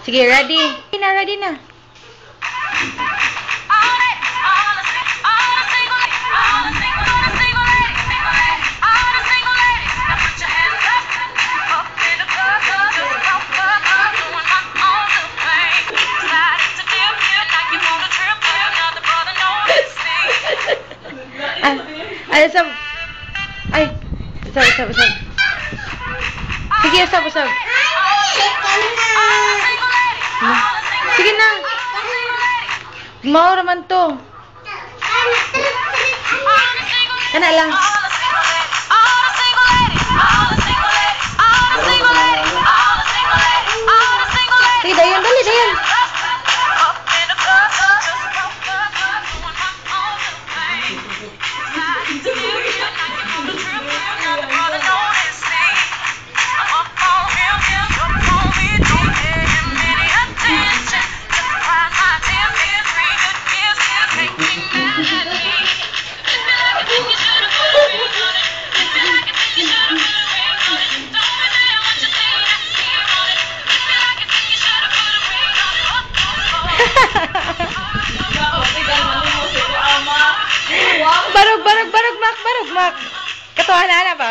Sige, ready? Ready na. Ay, sab. Ay, sab. Sige, sab. Sige na. Mau raman to. Kana lang. Sige, dayon, dali, dayon. Barog, Mak. Katuhan na ba?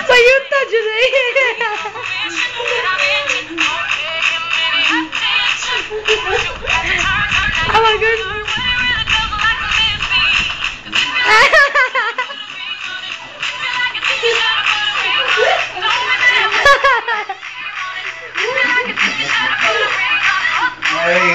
Sayuta dyan eh. Oh my God. Hey.